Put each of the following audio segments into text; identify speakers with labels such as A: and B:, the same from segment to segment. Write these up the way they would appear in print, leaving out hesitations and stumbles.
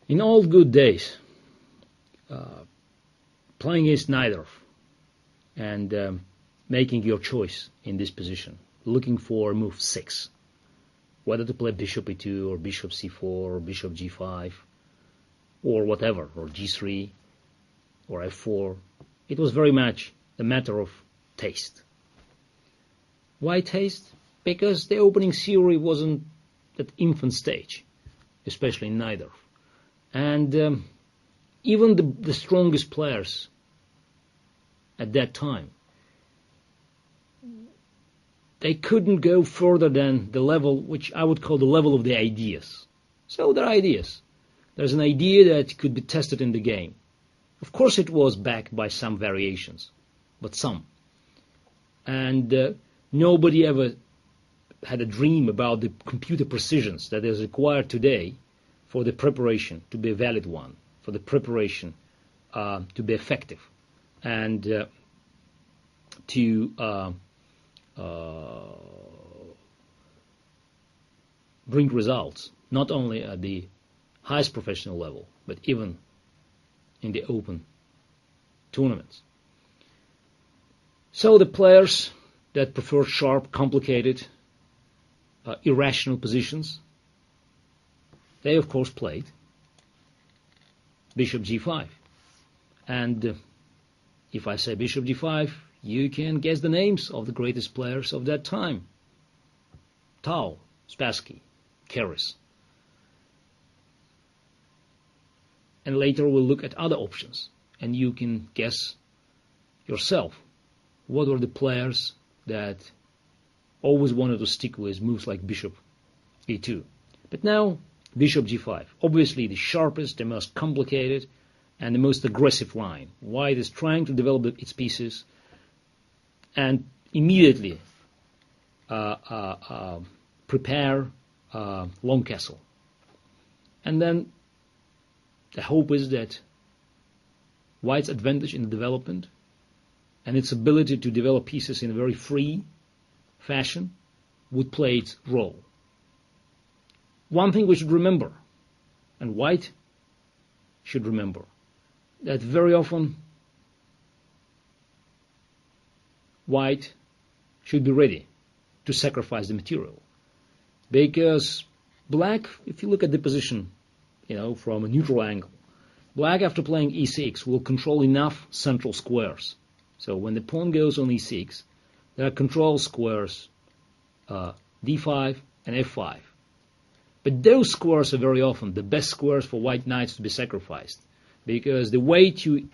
A: In old good days, playing against Najdorf and making your choice in this position, looking for move 6, whether to play bishop e2 or bishop c4 or bishop g5 or whatever, or g3 or f4, it was very much a matter of taste. Why taste? Because the opening theory wasn't at infant stage, especially in Najdorf. And even the strongest players at that time, they couldn't go further than the level which I would call the level of the ideas. So they're ideas. There's an idea that could be tested in the game. Of course it was backed by some variations, but some. And nobody ever had a dream about the computer precisions that is required today for the preparation to be a valid one, for the preparation to be effective, and to bring results, not only at the highest professional level, but even in the open tournaments. So the players that prefer sharp, complicated, irrational positions, they of course played bishop g5. And if I say bishop g5, you can guess the names of the greatest players of that time. Tal, Spassky, Keres. And later we'll look at other options, and you can guess yourself what were the players that always wanted to stick with moves like bishop e2. But now, bishop g5, obviously the sharpest, the most complicated, and the most aggressive line. White is trying to develop its pieces and immediately prepare long castle. And then the hope is that White's advantage in the development and its ability to develop pieces in a very free fashion would play its role. One thing we should remember, and White should remember, that very often White should be ready to sacrifice the material. Because Black, if you look at the position, from a neutral angle, Black, after playing e6, will control enough central squares. So when the pawn goes on e6, there are control squares d5 and f5. But those squares are very often the best squares for white knights to be sacrificed, because the way to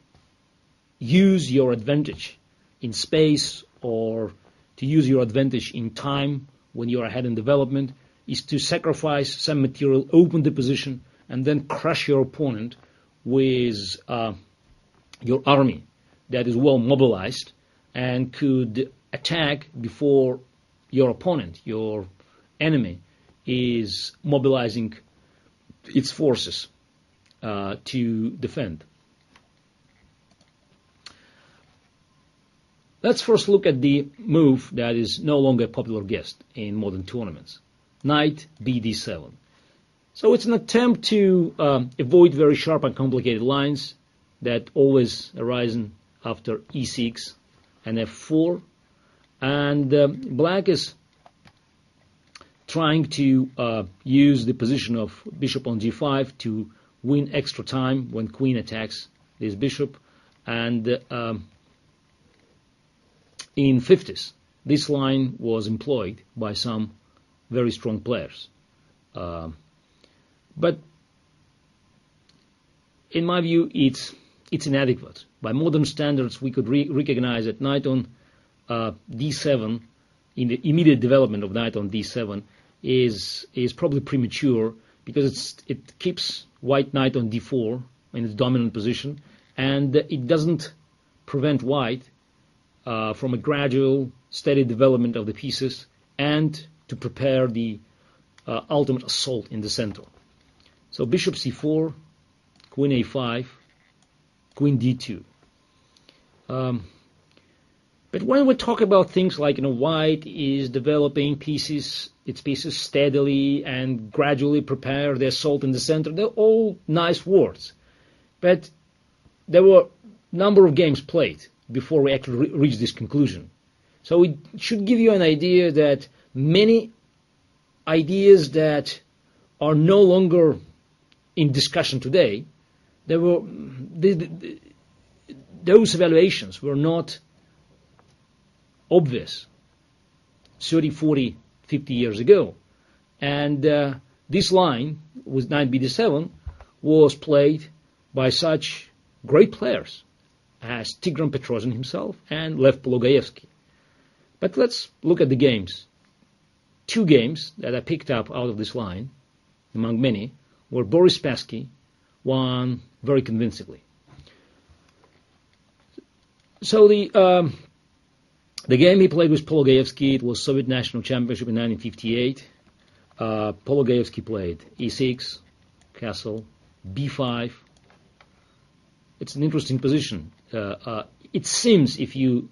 A: use your advantage in space or to use your advantage in time when you are ahead in development is to sacrifice some material, open the position, and then crush your opponent with your army that is well mobilized and could attack before your opponent, your enemy, is mobilizing its forces to defend. Let's first look at the move that is no longer a popular guest in modern tournaments, knight bd7. So it's an attempt to avoid very sharp and complicated lines that always arise after e6 and f4. And Black is trying to use the position of bishop on g5 to win extra time when queen attacks this bishop. And in 50s, this line was employed by some very strong players. But in my view, it's inadequate. By modern standards, we could recognize that knight on d7, in the immediate development of knight on d7, is probably premature, because it keeps white knight on d4 in its dominant position, and it doesn't prevent white from a gradual, steady development of the pieces and to prepare the ultimate assault in the center. So bishop c4, queen a5, queen d2. But when we talk about things like white is developing pieces its pieces steadily and gradually prepare the assault in the center. They're all nice words. But there were a number of games played before we actually reached this conclusion. So it should give you an idea that many ideas that are no longer in discussion today, those evaluations were not obvious 30, 40, 50 years ago. And this line with Knight-BD7 was played by such great players as Tigran Petrosian himself and Lev Pologaevsky. But let's look at the games. Two games that I picked up out of this line, among many, were Boris Spassky won very convincingly. So the game he played with Pologaevsky, it was Soviet National Championship in 1958. Pologaevsky played e6, castle, b5. It's an interesting position. It seems, if you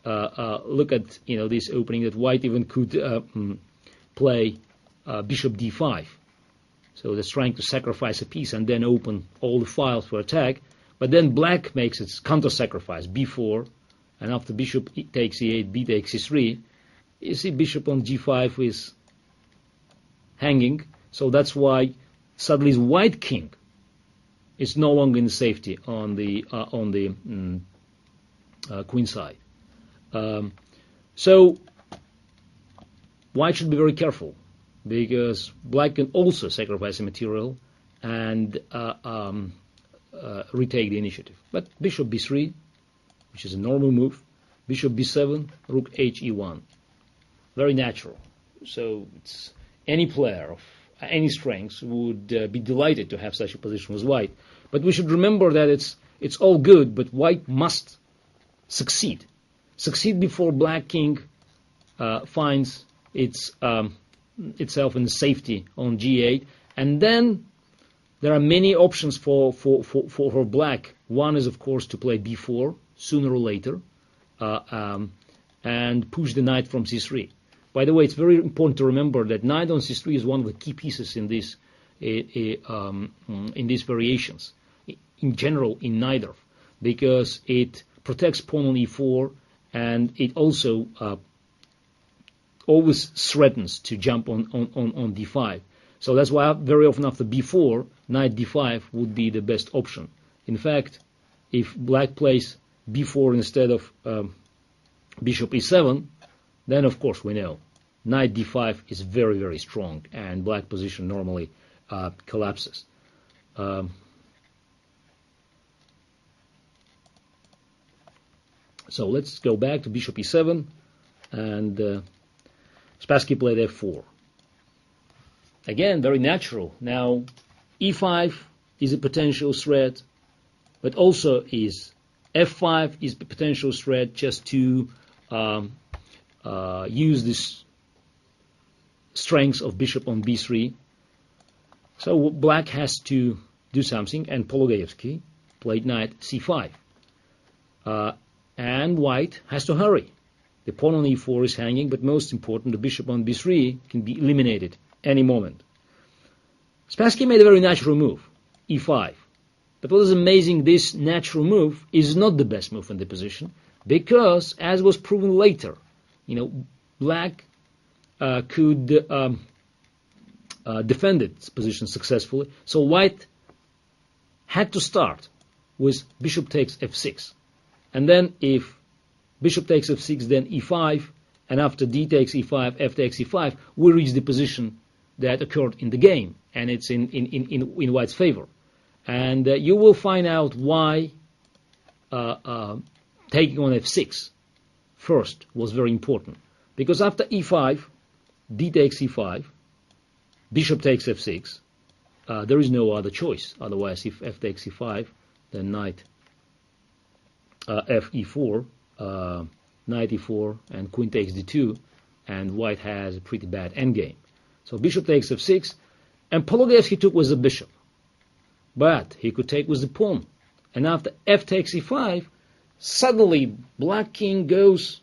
A: look at this opening, that White even could play bishop d5. So that's trying to sacrifice a piece and then open all the files for attack. But then Black makes its counter-sacrifice, b4, and after bishop takes e8, b takes e3, you see bishop on g5 is hanging. So that's why suddenly White king is no longer in safety on the queen side. So White should be very careful, because Black can also sacrifice a material and retake the initiative. But bishop b3, which is a normal move, bishop b7, rook h e1, very natural. So it's any player of any strengths would be delighted to have such a position as White. But we should remember that it's all good, but White must succeed before Black king finds itself in safety on g8, and then there are many options for Black. One is, of course, to play b4 sooner or later and push the knight from c3. By the way, it's very important to remember that knight on c3 is one of the key pieces in these variations, in general in Najdorf, because it protects pawn on e4, and it also always threatens to jump on d5. So that's why very often after b4, knight d5 would be the best option. In fact, if Black plays b4 instead of bishop e7, then of course we know knight d5 is very, very strong, and Black position normally collapses. So let's go back to bishop e7, and Spassky played f4. Again, very natural. Now, e5 is a potential threat, but also is f5 is a potential threat, just to use this strength of bishop on b3. So Black has to do something, and Pologaevsky played knight c5. And White has to hurry. The pawn on e4 is hanging, but most important, the bishop on b3 can be eliminated any moment. Spassky made a very natural move, e5. But what is amazing, this natural move is not the best move in the position, because, as was proven later, Black could defend its position successfully. So White had to start with bishop takes f6. And then if bishop takes f6, then e5, and after d takes e5, f takes e5, we reach the position that occurred in the game, and it's in White's favor. And you will find out why taking on f6 first was very important. Because after e5, d takes e5, bishop takes f6, there is no other choice. Otherwise, if f takes e5, then knight f e4, knight e4, and queen takes d2, and White has a pretty bad endgame. So bishop takes f6, and Pologaevsky took with the bishop. But he could take with the pawn. And after f takes e5, suddenly Black king goes